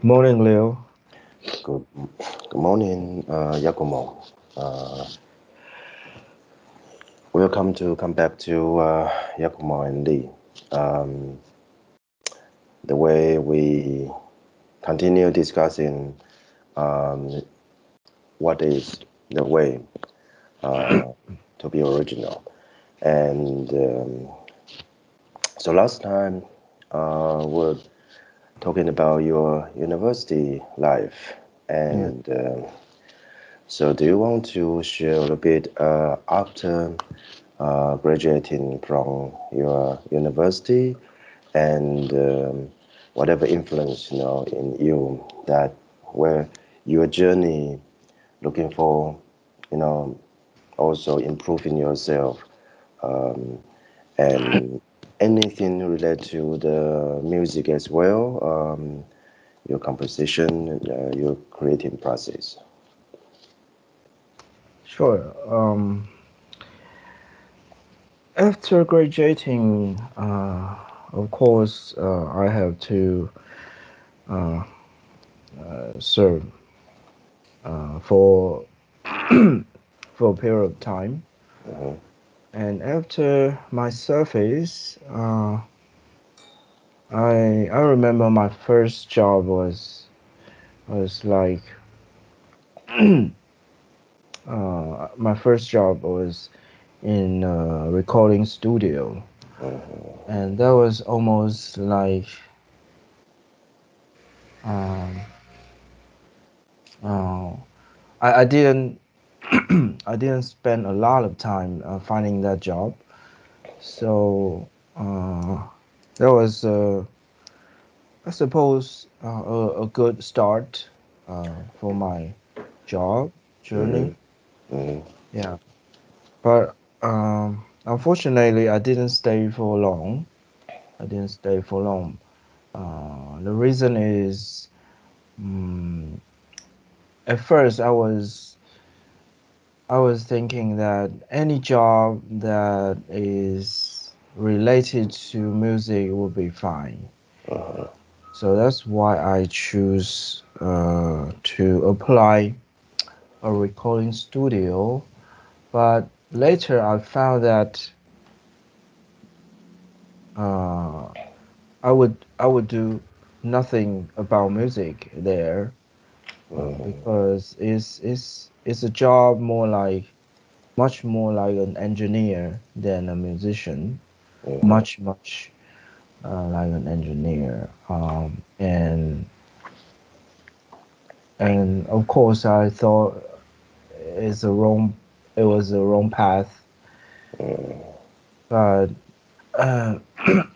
Morning, Liao. Good, good morning, Yakumo. Uh, come back to Yakumo and Lee. Um, the way we continue discussing um, what is the way to be original, and so last time we're talking about your university life, Yeah, and so do you want to share a little bit after graduating from your university and whatever influence in you that where your journey looking for you know also improving yourself and anything related to the music as well, your composition, your creating process. sure. After graduating, of course, I have to uh, serve for for a period of time. Mhm, And after my service, I remember my first job was like my first job was in a recording studio, mhm, and that was almost like um, uh, I didn't I didn't spend a lot of time finding that job, so that was I suppose a good start for my job mhm, journey. mhm, Yeah, but unfortunately, I didn't stay for long. I didn't stay for long. The reason is, um, at first I was thinking that any job that is related to music would be fine. uh-huh, So that's why I choose to apply a recording studio. But later I found that uh, I would do nothing about music there mhm, because it's a job more like much more like an engineer than a musician, mhm, much like an engineer. And of course I thought it's a wrong it was a wrong path. But uh,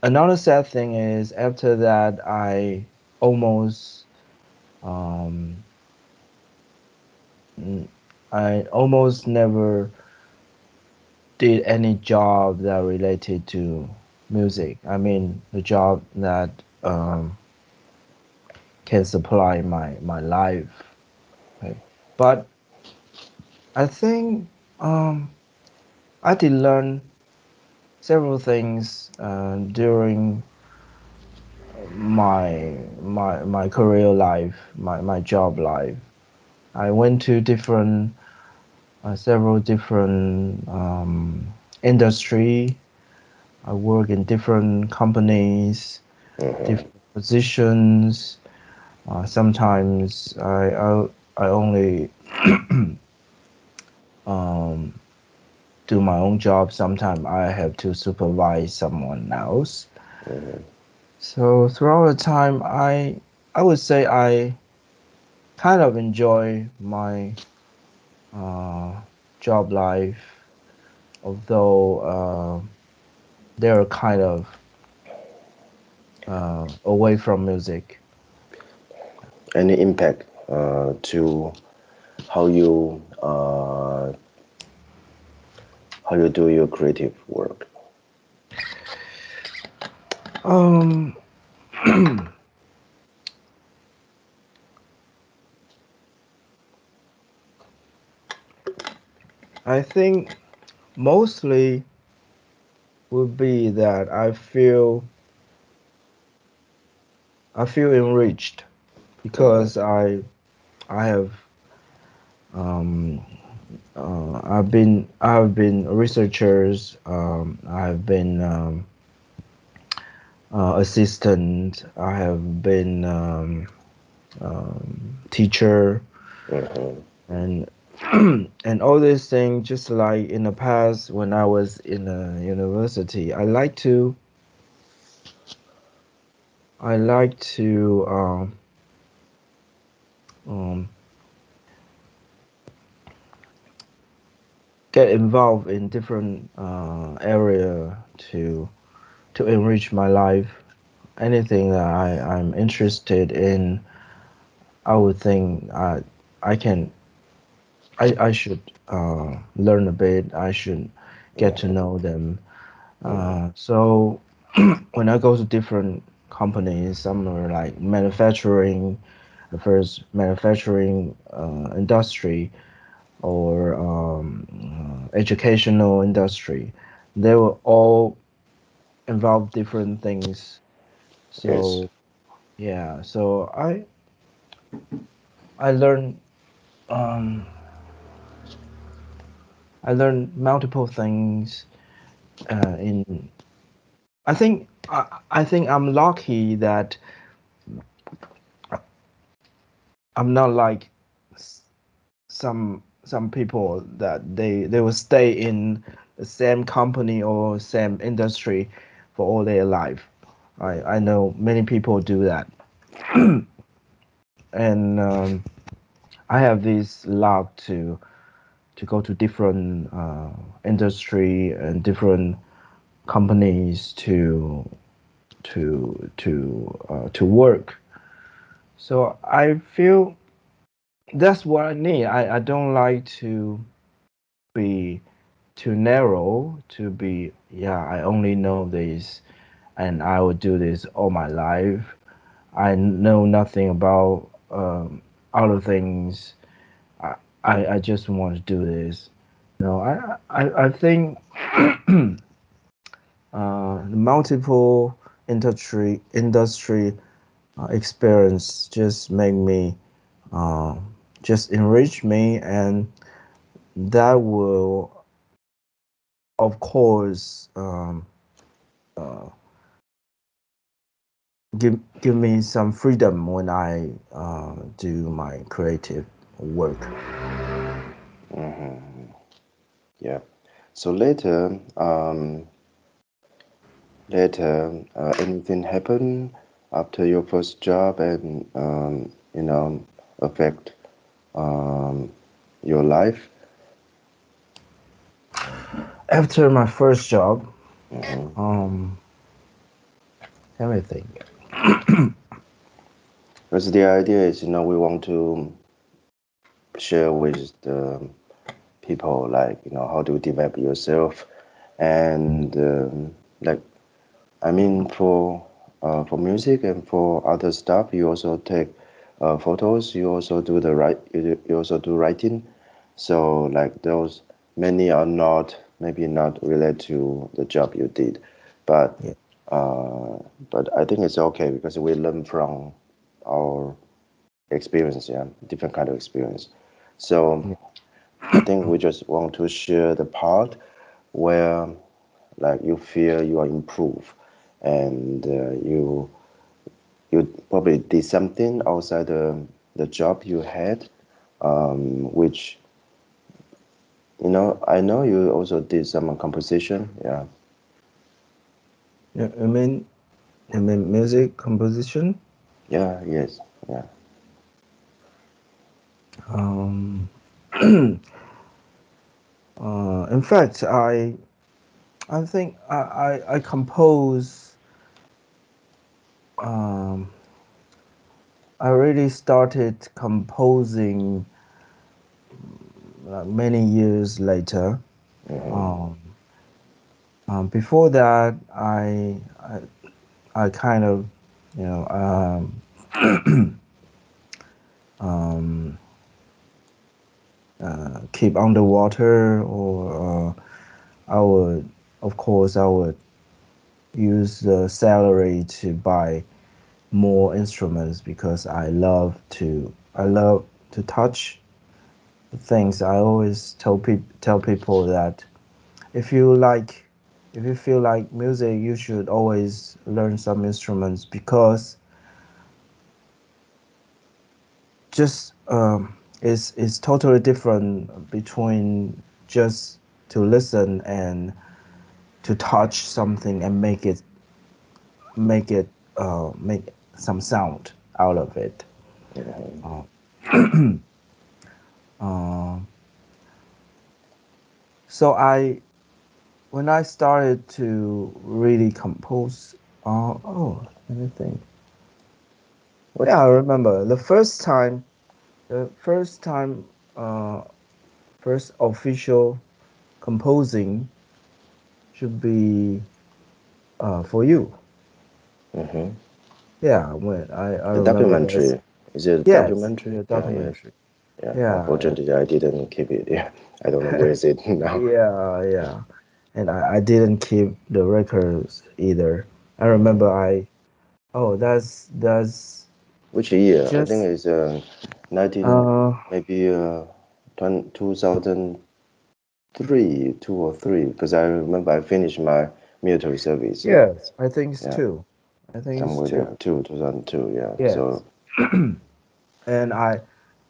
another sad thing is after that almost um, n- I almost never did any job that related to music. I mean, the job that can supply my life. Right? But I think um, I did learn several things during my career life, my job life. I went to different several different industry. I work in different companies, mhm, different positions. Sometimes I only um, do my own job. Sometimes I have to supervise someone else. mhm. So throughout the time, I would say I kind of enjoy my uh, job life, although they're kind of away from music. Any impact to how you how you do your creative work? Um, I think mostly would be that I feel enriched. because I have um, I've been researchers. I've been assistant. I have been teacher Mm-hmm. and and all these things. Just like in the past when I was in a university, I like to um, get involved in different area to enrich my life. Anything that I'm interested in, I would think I can I should learn a bit. I should get to Mm-hmm. know them. Mm-hmm. So when I go to different companies, some are like manufacturing, the first manufacturing industry or educational industry, they will all involve different things. Yes. So yeah, so I learned um, I learned multiple things in I think I'm lucky that I'm not like some people that they will stay in the same company or same industry for all their life. I know many people do that, and I have this luck to go to different industry and different companies to work. So I feel that's what I need. I don't like to be too narrow, to be, yeah, I only know this and I will do this all my life. I know nothing about other things. I, I just want to do this. No, I think multiple industry experience just make me uh, just enrich me, and that will of course give me some freedom when I do my creative work. Mm-hmm. Yeah. So later, anything happen after your first job and affect um, your life? After my first job, Mm-hmm. um, let me think. Because the idea is, we want to share with the people, like, how to develop yourself, and like, I mean, for music and for other stuff, you also take photos. You also do the write. You also do writing. So like those, many are not, maybe not related to the job you did, but Yeah, uh, but I think it's okay because we learn from our experience. Yeah, different kind of experience. So yeah, I think we just want to share the part where like you feel you are improved, and you probably did something outside the job you had, which I know you also did some composition. Yeah. yeah. I mean music composition. Yeah. Yes. Yeah. Um, in fact, I think I compose. Um, I really started composing many years later. Mm-hmm. Um, Before that, I kind of, you know, um, keep underwater, or I would, of course, I would use the salary to buy more instruments because I love to touch things. I always tell people that if you like if you feel like music, you should always learn some instruments because just it's totally different between just to listen and to touch something and make it make some sound out of it. Uh, uh, so I when I started to really compose, let me think. What? Yeah, I remember the first time, uh, first official composing should be for you. Mm-hmm. Yeah, when I The remember this. documentary. Is it a Yes, documentary? the Yeah, yeah, documentary. yeah. Yeah, Unfortunately, I didn't keep it. Yeah, I don't know where is it now. yeah, yeah. And I didn't keep the records either. I Mm-hmm. remember that's Which year? I think just it's 19, uh maybe 2003, 2 or 3, because I remember I finished my military service. Yeah, yes, I think it's yeah, two. I think it's somewhere two. there, 2002. Yeah, Yes. so And I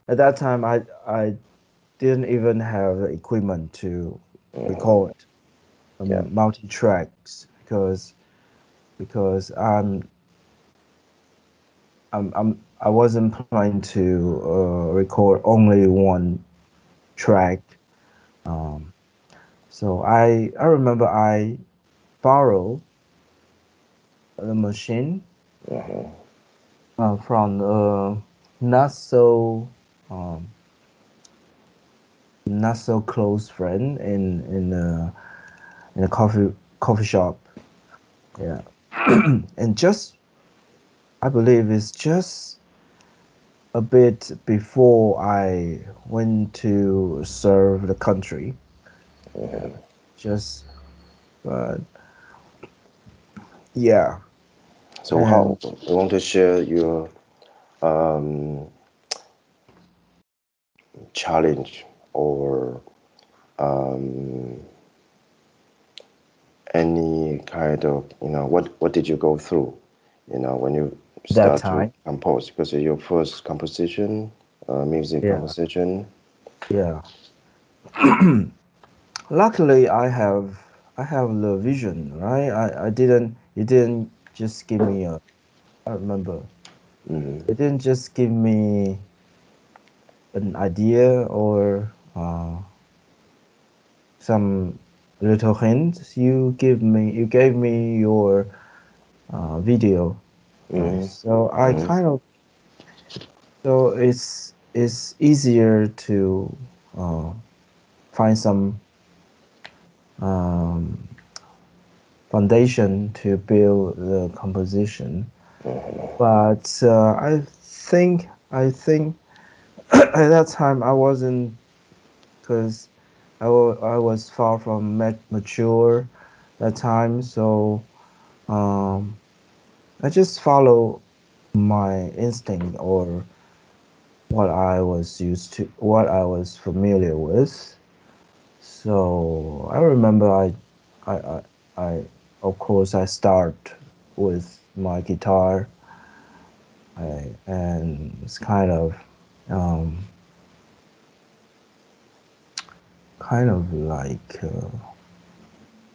at that time I didn't even have the equipment to record yeah. multi tracks because I wasn't planning to record only one track. Um, so I remember I borrowed the machine Mm-hmm. from not so um, not so close friend in a coffee shop. Yeah, and just I believe it's just a bit before I went to serve the country. Yeah, just but yeah, So and how you want to share your um, challenge or um, any kind of what did you go through when you that start to time, compose because your first composition music yeah, composition. yeah. Luckily, I have the vision, right? I didn't. You didn't just give me a. I remember. Mm-hmm. You didn't just give me an idea or some little hints. You gave me your video, right? Mm-hmm. So I Mm-hmm. kind of so it's easier to uh, find some um, foundation to build the composition. But I think at that time I wasn't because I was far from mature that time, so um, I just follow my instinct or what I was familiar with. So I remember I, I, I of course I start with my guitar. And it's um, kind of like,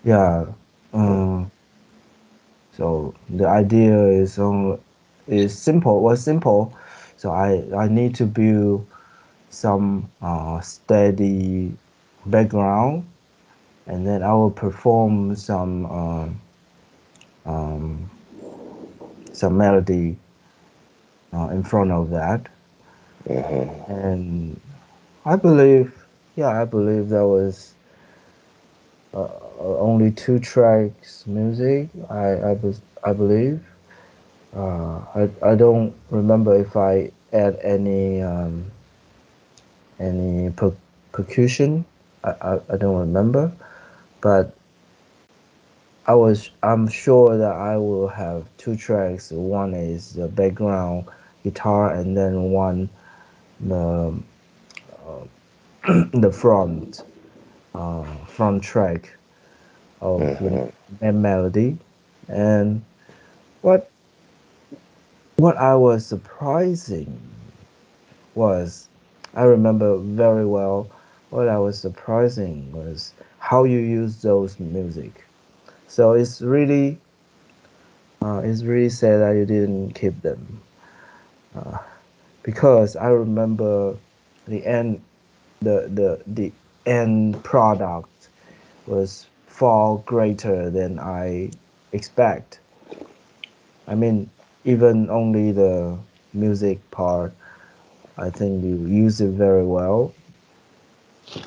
yeah. Um, so the idea is simple. Was simple. So I need to build some steady background, and then I will perform um, some melody in front of that. Mm-hmm. And I believe, yeah, I believe that was only two tracks music. I believe. I don't remember if I add any percussion. I don't remember, but I'm sure that I will have two tracks. One is the background guitar, and then one the the front track of the Mm-hmm. main melody. And what what I was surprising was, I remember very well, what I was surprising was how you use those music. So it's really sad that you didn't keep them, uh, because I remember the end the end product was far greater than I expect. I mean, even only the music part, I think you use it very well.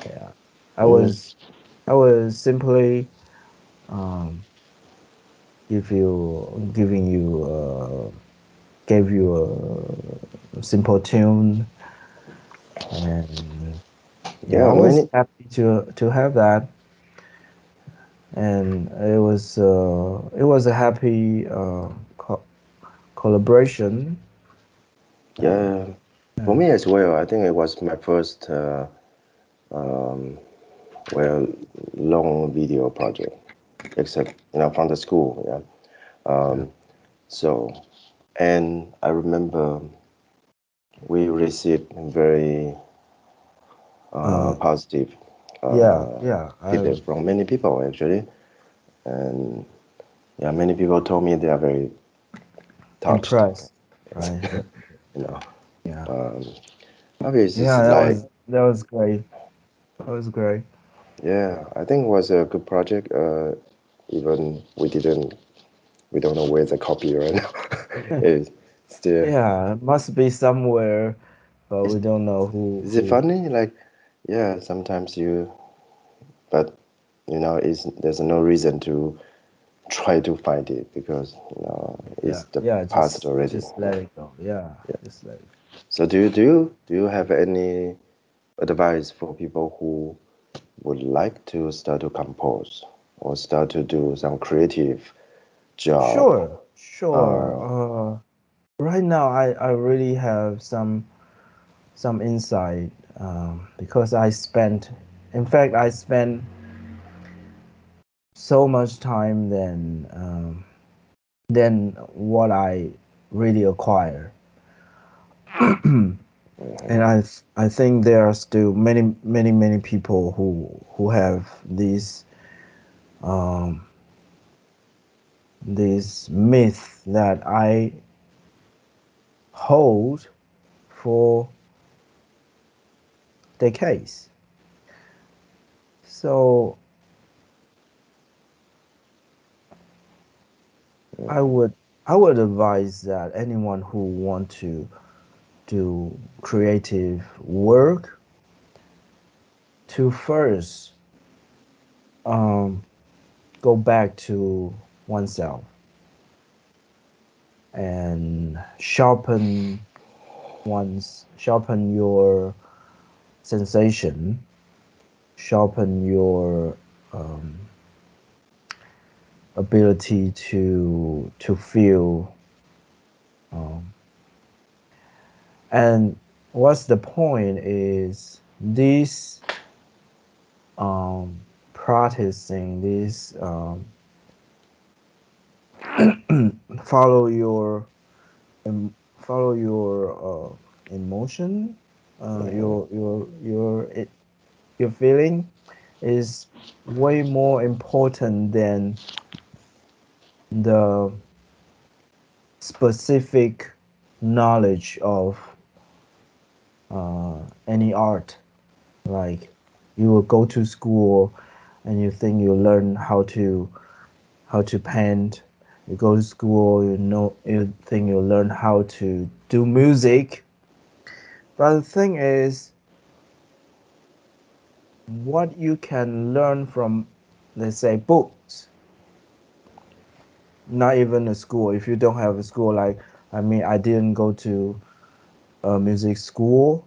Yeah, I Mm, was I was simply um giving you gave you a simple tune, and yeah, I yeah, was many. happy to have that, and it was a happy collaboration. And Yeah, for yeah, me as well. I think it was my first um, well long video project, except from the school. Yeah. yeah, So and I remember we received very uh, positive yeah, uh, yeah. feedback I'm from many people actually, and yeah, many people told me they are very touched. impressed. Right? You know, Yeah, um, obviously yeah. it's like That was great. That was great. yeah, I think it was a good project. Even we don't know where the copy right now is. Still, Yeah, it must be somewhere, but is, we don't know is it who. funny? Like, yeah, sometimes you, but is there's no reason to try to find it because it's Yeah, the yeah. past already. Just let it go. Yeah, Yeah. just let it. So do you have any advice for people who would like to start to compose or start to do some creative job? Sure, sure. Uh, Right now, I really have some insight, because in fact, I spent so much time than what I really acquire. And I think there are still many people who have um, this myth that I hold for decades. So I would I would advise that anyone who want to do creative work to first um, go back to oneself and sharpen your sensation, sharpen your um, ability to feel. Um, and what's the point is this practicing this follow your follow your emotion, your feeling is way more important than the specific knowledge of any art. Like you will go to school and you think you learn how to paint. You go to school, you think you learn how to do music. But the thing is, what you can learn from, let's say, books, not even a school. If you don't have a school, like, I mean, I didn't go to a music school,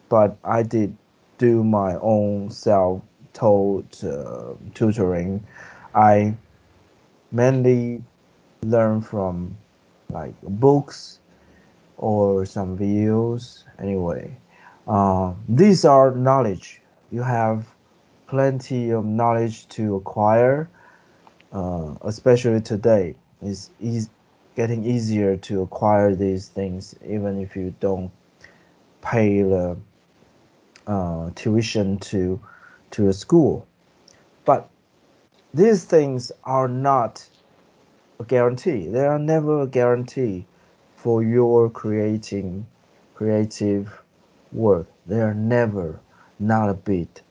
but I did do my own self-taught tutoring. I mainly learn from like books or some videos. Anyway, these are knowledge. You have plenty of knowledge to acquire, especially today. It's getting easier to acquire these things, even if you don't pay the tuition to a school. But these things are not a guarantee. They are never a guarantee for your creative work. They are never, not a bit.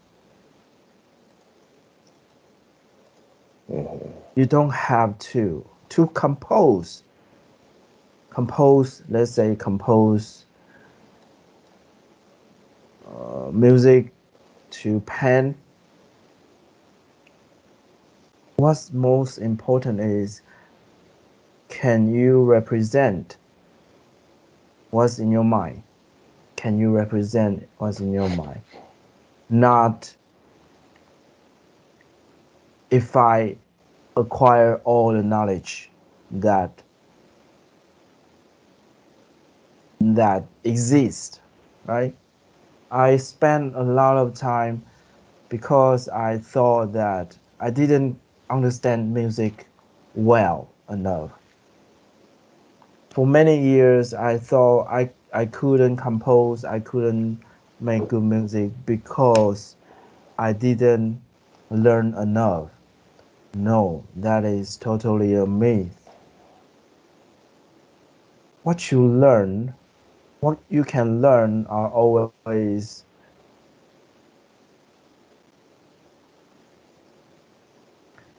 You don't have to compose. Let's say compose music to pen. What's most important is, can you represent what's in your mind? Can you represent what's in your mind? Not if I acquire all the knowledge that exists, right? I spent a lot of time because I thought that I didn't understand music well enough. For many years, I thought I couldn't compose, I couldn't make good music because I didn't learn enough. No, that is totally a myth. What you learn, what you can learn are always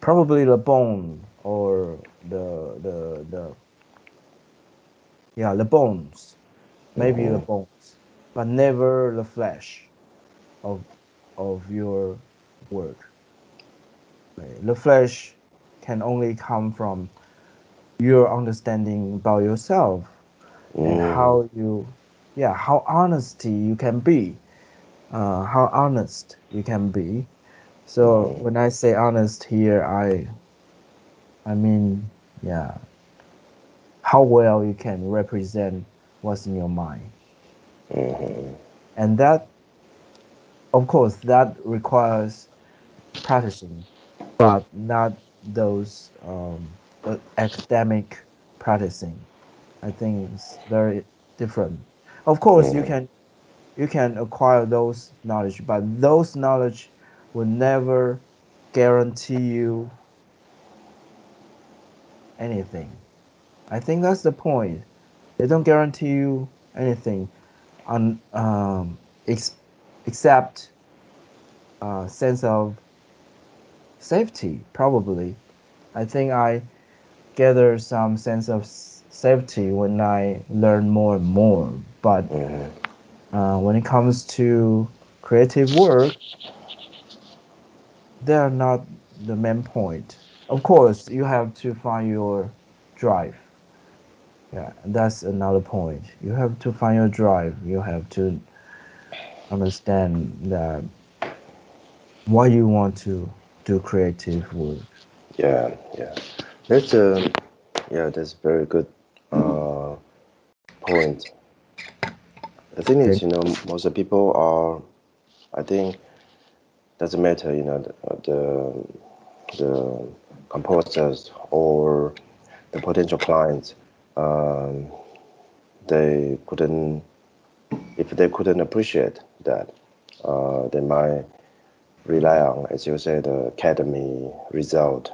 probably the bone or the yeah, the bones, maybe the bones, but never the flesh of your work. Right? The flesh can only come from your understanding about yourself and how you, yeah, how honesty you can be, how honest you can be. So when I say honest here, I mean, yeah, how well you can represent what's in your mind. And that, of course, that requires practicing, but not those academic practicing. I think it's very different. Of course, you can acquire those knowledge, but those knowledge will never guarantee you anything. I think that's the point. They don't guarantee you anything on ex- except a sense of safety. Probably, I think I gather some sense of safety when I learn more and more. But when it comes to creative work, they are not the main point. Of course, you have to find your drive. Yeah, that's another point. You have to find your drive. You have to understand that why you want to do creative work. Yeah, yeah. That's a yeah, that's very good uh, point. The thing is, Okay. most of the people are. I think doesn't matter, the composers or the potential clients. Um, they couldn't if they couldn't appreciate that, they might rely on, as you say, the academy result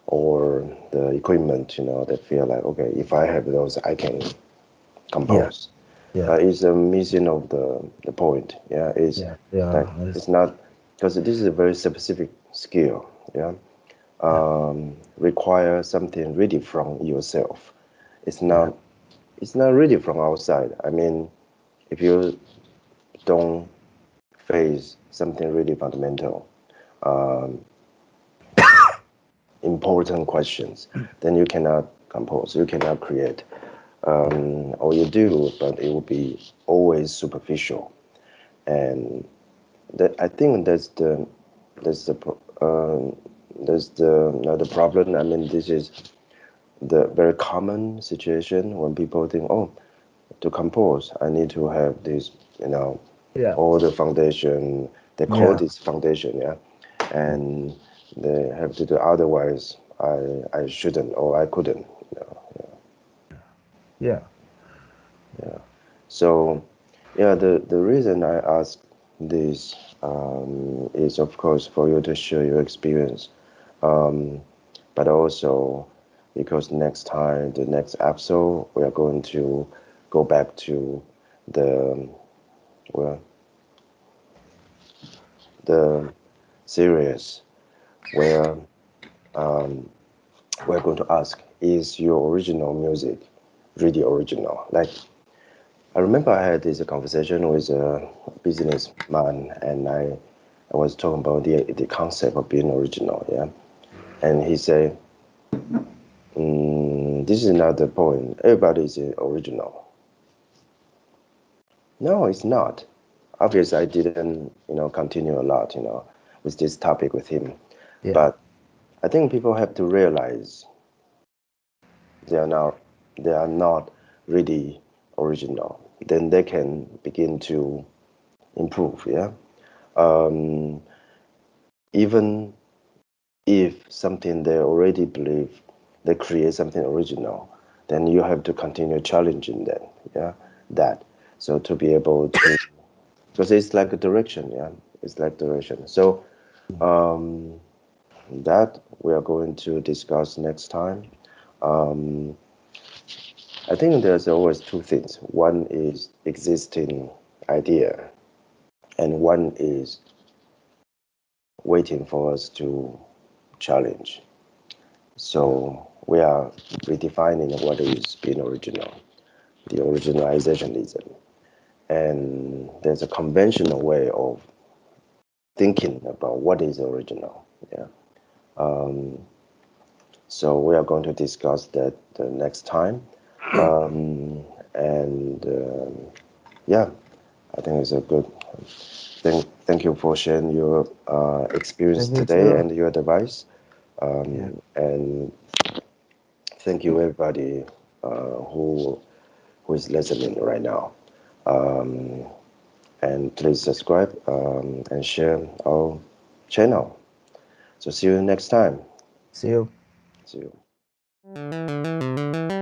or the equipment. They feel like, okay, if I have those, I can Yeah, compose. yeah, But it's a missing of the point. Yeah, it's yeah, yeah, like it's not because this is a very specific skill. Yeah, yeah, require something really from yourself. It's yeah, not. It's not really from outside. I mean, if you don't face something really fundamental, um, important questions, then you cannot compose. You cannot create. Or you do, but it will be always superficial. And I think that's the That's the problem. I mean, this is the very common situation when people think, oh, to compose, I need to have this, Yeah. all the foundation. They call Yeah. this foundation, yeah, and they have to do. Otherwise, I shouldn't or I couldn't. You know, Yeah. yeah. So, yeah, the reason I ask this is, of course, for you to share your experience, um, but also because next time, the next episode, we are going to go back to the well, the series where we're going to ask, is your original music really original? Like, I remember I had this conversation with a businessman, and I was talking about the concept of being original, yeah. And he said, "This is not the point. Everybody is original." No, it's not. Obviously, I didn't, continue a lot, with this topic with him. Yeah. But I think people have to realize they are not, they are not really original. Then they can begin to improve, yeah. Um, Even if something they already believe, they create something original, then you have to continue challenging that, yeah, that. So to be able to, because it's like a direction, yeah, it's like direction. So um, that we are going to discuss next time. Um, I think there's always two things. One is existing idea, and one is waiting for us to challenge. So we are redefining what is being original, the originalizationism. And there's a conventional way of thinking about what is original. Yeah. Um, so we are going to discuss that the next time. And yeah, I think it's a good. Thank you for sharing your experience Thank you today too. and your advice. Yeah. And thank you everybody who is listening right now. Um, and please subscribe and share our channel. So see you next time. See you. See you.